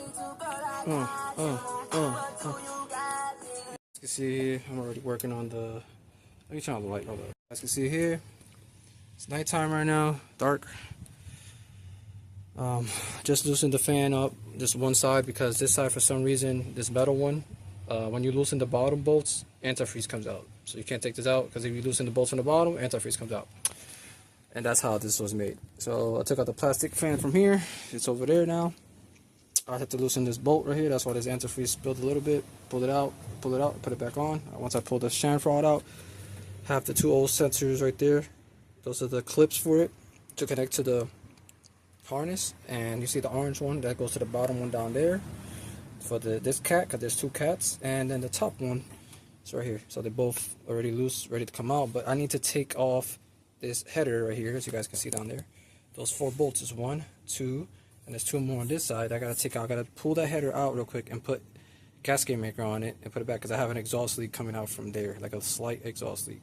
As you can see here, I'm already working on the. Let me turn on the light. Hold up. As you can see here, it's nighttime right now, dark. Just loosened the fan up, just one side, because this side, for some reason, this metal one, when you loosen the bottom bolts, antifreeze comes out. So you can't take this out, because if you loosen the bolts from the bottom, antifreeze comes out. And that's how this was made. So I took out the plastic fan from here. It's over there now. I had to loosen this bolt right here. That's why this antifreeze spilled a little bit. Pull it out, put it back on. Once I pull the chamfer out, have the two old sensors right there. Those are the clips for it to connect to the harness. And you see the orange one that goes to the bottom one down there for this cat, because there's two cats. And then the top one is right here. So they're both already loose, ready to come out. But I need to take off this header right here, as you guys can see down there. Those 4 bolts is 1, 2, and there's 2 more on this side. I gotta pull that header out real quick and put gasket maker on it and put it back, because I have an exhaust leak coming out from there, like a slight exhaust leak.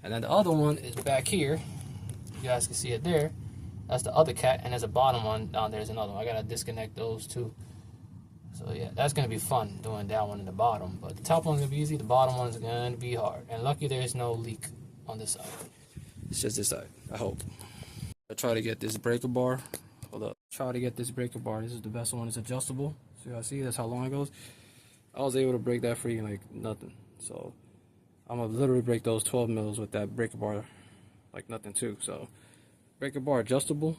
And then the other one is back here. You guys can see it there. That's the other cat, and there's a bottom one down there. There's another one. I gotta disconnect those two. So yeah, that's gonna be fun doing that one in the bottom. But the top one's gonna be easy. The bottom one's gonna be hard. And lucky there's no leak on this side. It's just this side, I hope. I try to get this breaker bar. Hold up. Try to get this breaker bar. This is the best one. It's adjustable. So y'all see, that's how long it goes. I was able to break that free like nothing. So I'm gonna literally break those 12 mils with that breaker bar like nothing too. So breaker bar adjustable.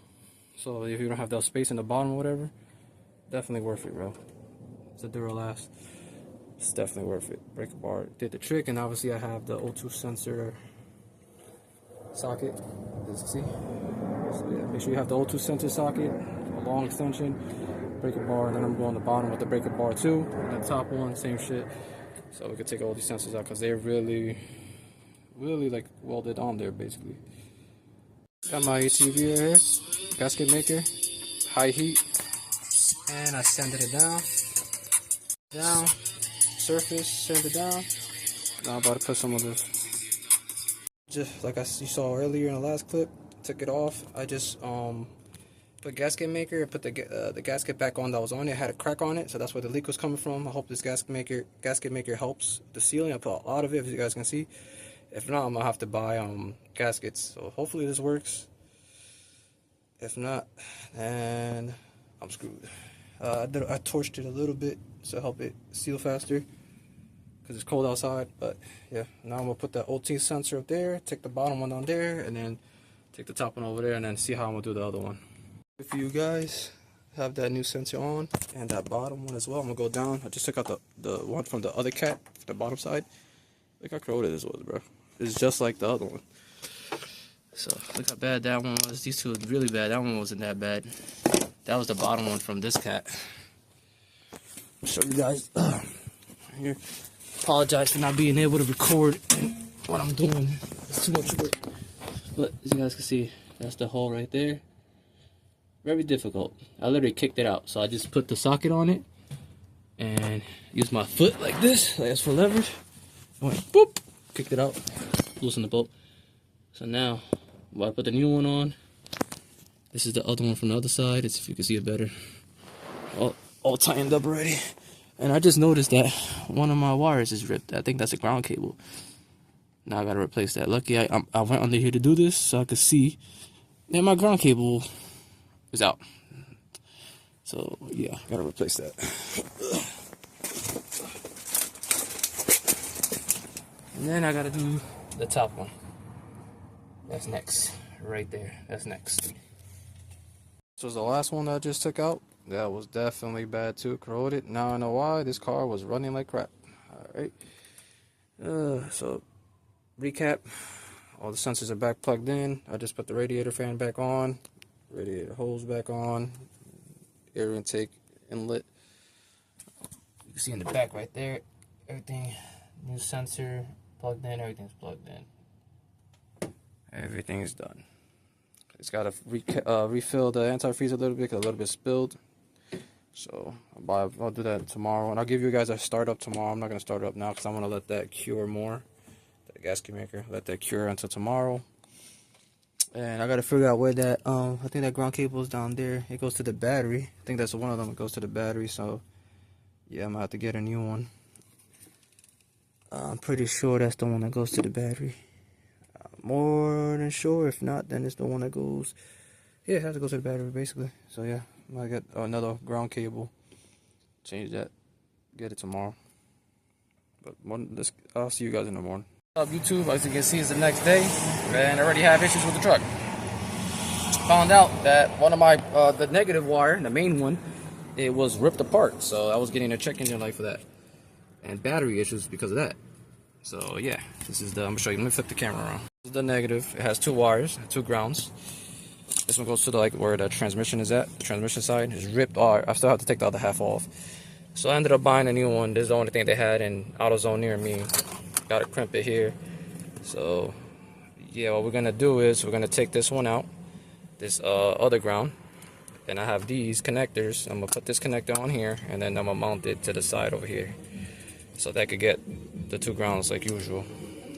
So if you don't have that space in the bottom or whatever, definitely worth it, bro. It's a Duralast. It's definitely worth it. Breaker bar did the trick, and obviously I have the O2 sensor socket, as you see. So yeah, make sure you have the O2 sensor socket, a long extension, breaker bar, and then I'm going to the bottom with the breaker bar too. And the top one, same shit. So we can take all these sensors out, because they're really like welded on there basically. Got my ATV right here, gasket maker, high heat, and I sanded it down, surface, sand it down. Now I'm about to put some of this. Just like you saw earlier in the last clip, took it off. I just put gasket maker and put the gasket back on that was on it. It had a crack on it, so that's where the leak was coming from. I hope this gasket maker helps the sealing. I put a lot of it, as you guys can see. If not, I'm gonna have to buy gaskets. So hopefully this works. If not, then I'm screwed. I torched it a little bit to help it seal faster, because it's cold outside. But yeah, now I'm gonna put the OT sensor up there, take the bottom one down there, and then take the top one over there, and then see how I'm gonna do the other one. If you guys have that new sensor on and that bottom one as well, I'm gonna go down. I just took out the one from the other cat, the bottom side. Look how corroded this was, bro. It's just like the other one. So look how bad that one was. These two are really bad. That one wasn't that bad. That was the bottom one from this cat. I'll show you guys here. Apologize for not being able to record what I'm doing. It's too much work. But as you guys can see, that's the hole right there. Very difficult. I literally kicked it out. So I just put the socket on it and used my foot like this, like that's for leverage. I went boop, kicked it out, loosened the bolt. So now, when I put the new one on, this is the other one from the other side. Let's see if you can see it better. All tightened up already. And I just noticed that one of my wires is ripped. I think that's a ground cable. Now I gotta replace that. Lucky I went under here to do this so I could see. And my ground cable is out. So yeah, gotta replace that. And then I gotta do the top one. That's next. Right there. That's next. This was the last one that I just took out. That was definitely bad too, corroded. Now I know why. This car was running like crap. Alright. So recap. All the sensors are back plugged in. I just put the radiator fan back on. Radiator hose back on. Air intake inlet. You can see in the back right there. Everything, new sensor plugged in. Everything's plugged in. Everything is done. It's got to refill the antifreeze a little bit because a little bit spilled. So I'll do that tomorrow, and I'll give you guys a startup tomorrow. I'm not gonna start it up now because I want to let that cure more. The gasket maker, let that cure until tomorrow, And I gotta figure out where that I think that ground cable is down there. It goes to the battery. I think that's one of them. It goes to the battery. So yeah, I'm gonna have to get a new one. I'm pretty sure that's the one that goes to the battery. More than sure. If not, then it's the one that goes. Yeah, it has to go to the battery basically. So yeah, I'm gonna get another ground cable. Change that. Get it tomorrow. But I'll see you guys in the morning. What's up, YouTube? As you can see, it's the next day, and I already have issues with the truck. Found out that one of my the negative wire, the main one, it was ripped apart. So I was getting a check engine light for that, and battery issues because of that. So yeah, this is the. I'm gonna show you. Let me flip the camera around. This is the negative. It has two wires, two grounds. This one goes to the, like where the transmission is at. The transmission side is ripped off. I still have to take the other half off. So I ended up buying a new one. This is the only thing they had in AutoZone near me. Got to crimp it here. So yeah, what we're gonna do is we're gonna take this one out, this other ground, and I have these connectors. I'm gonna put this connector on here, and then I'm gonna mount it to the side over here, so that could get the two grounds like usual,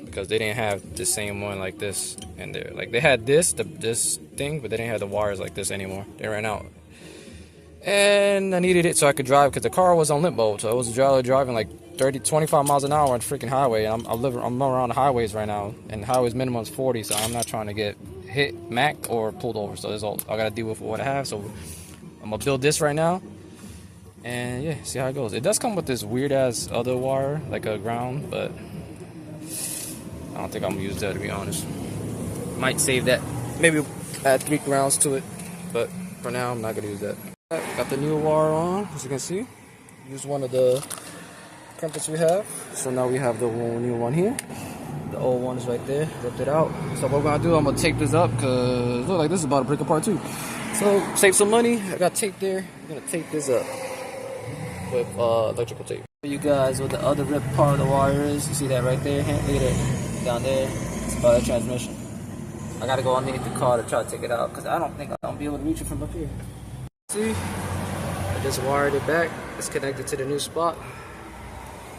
because they didn't have the same one like this in there. Like they had this thing, but they didn't have the wires like this anymore. They ran out, and I needed it so I could drive, because the car was on limp mode. So I was driving like 25 miles an hour on the freaking highway. And I'm around the highways right now, and highways minimum is 40, so I'm not trying to get hit, mac, or pulled over. So that's all I gotta deal with what I have. So I'm gonna build this right now, and yeah, see how it goes. It does come with this weird ass other wire, like a ground, but I don't think I'm gonna use that, to be honest. Might save that, maybe add 3 grounds to it, but for now I'm not gonna use that. Got the new wire on, as you can see. Use one of the crimpets we have. So now we have the new one here. The old one is right there. Ripped it out. So what we're gonna do, I'm gonna tape this up, because it looks like this is about to break apart too. So save some money. I got tape there. I'm gonna tape this up with electrical tape. For you guys, what the other ripped part of the wire is, you see that right there? Look at it down there. It's about the transmission. I gotta go underneath the car to try to take it out, because I don't think I'll be able to reach it from up here. See, I just wired it back. It's connected to the new spot.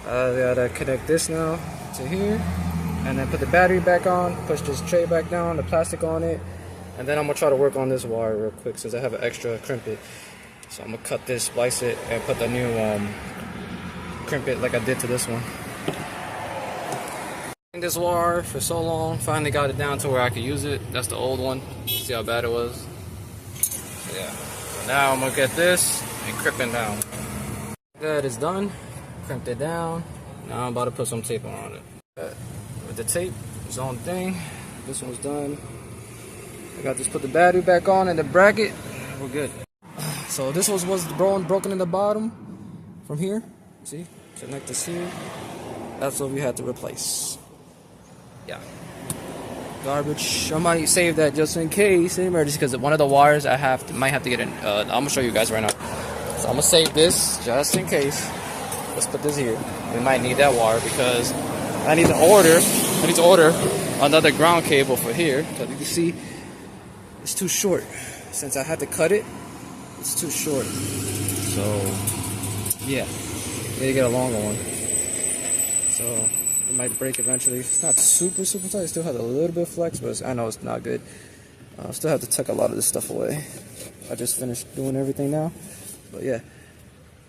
I gotta connect this now to here, and then put the battery back on, push this tray back down, the plastic on it, and then I'm gonna try to work on this wire real quick since I have an extra crimp it. So I'm gonna cut this, splice it, and put the new crimp it like I did to this one. This wire for so long, finally got it down to where I could use it. That's the old one. See how bad it was? Yeah. So now I'm gonna get this and crimp it down. That is done. Crimped it down. Now I'm about to put some tape on it. With the tape, it's on thing. This one's done. I got this. Put the battery back on and the bracket. We're good. So this was broken in the bottom from here. See, connect this here. That's what we had to replace. Yeah. Garbage. I might save that just in case in emergency, because one of the wires I might have to get in. I'm gonna show you guys right now. So I'm gonna save this just in case. Let's put this here. We might need that wire, because I need to order another ground cable for here, because you can see it's too short. Since I had to cut it, it's too short. So yeah, need to get a longer one. So it might break eventually. It's not super tight. It still has a little bit of flex, but I know it's not good. I still have to tuck a lot of this stuff away. I just finished doing everything now, but yeah,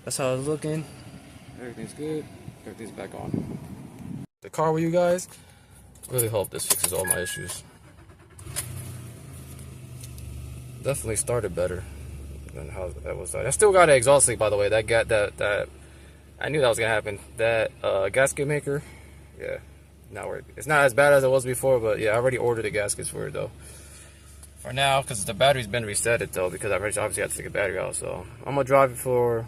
that's how it's looking. Everything's good. Everything's back on. The car with you guys. Really hope this fixes all my issues. Definitely started better than how that was. I still got an exhaust leak, by the way. That I knew that was gonna happen. That gasket maker, yeah, not working. It's not as bad as it was before, but yeah, I already ordered the gaskets for it though. For now, because the battery's been resetted though, because I obviously had to take the battery out. So I'm gonna drive it for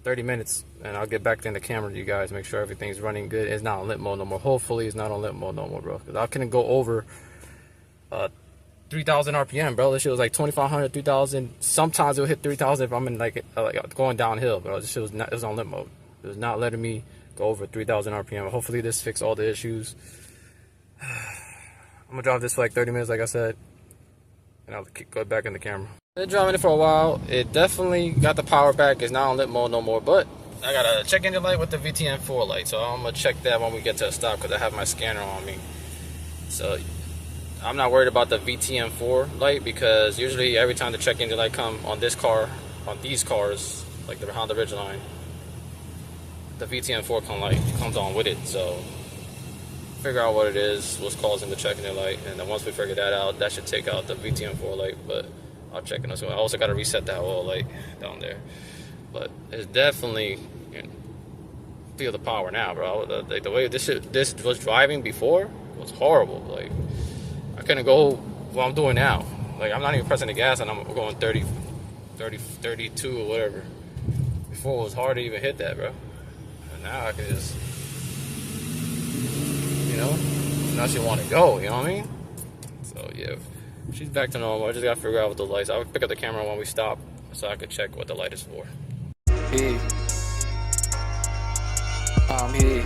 30 minutes, and I'll get back in the camera to you guys, make sure everything's running good. It's not on limp mode no more. Hopefully it's not on limp mode no more, bro, because I couldn't go over 3,000 RPM, bro. This shit was like 2,500, 3,000. Sometimes it'll hit 3,000 if I'm in like going downhill, bro. This shit was it was on limp mode. It was not letting me go over 3,000 RPM. Hopefully this fixed all the issues. I'm gonna drive this for like 30 minutes, like I said, and I'll go back in the camera. Been driving it for a while. It definitely got the power back. It's not on limp mode no more, but I got a check engine light with the VTM4 light, so I'm gonna check that when we get to a stop, because I have my scanner on me. So I'm not worried about the VTM4 light, because usually every time the check engine light come on this car, on these cars, like the Honda Ridgeline, the VTM4 light comes on with it. So figure out what it is, what's causing the check engine light, and then once we figure that out, that should take out the VTM4 light. But I'll check it out. So I also got to reset that oil light down there. But it's definitely, you know, feel the power now, bro. The way this was driving before was horrible. Like, I couldn't go what I'm doing now. Like, I'm not even pressing the gas and I'm going 30, 32 or whatever. Before it was hard to even hit that, bro. And now I can just, you know, now she want to go, you know what I mean? So yeah, she's back to normal. I just gotta figure out what the lights. I'll pick up the camera when we stop so I could check what the light is for. Hey, I'm here.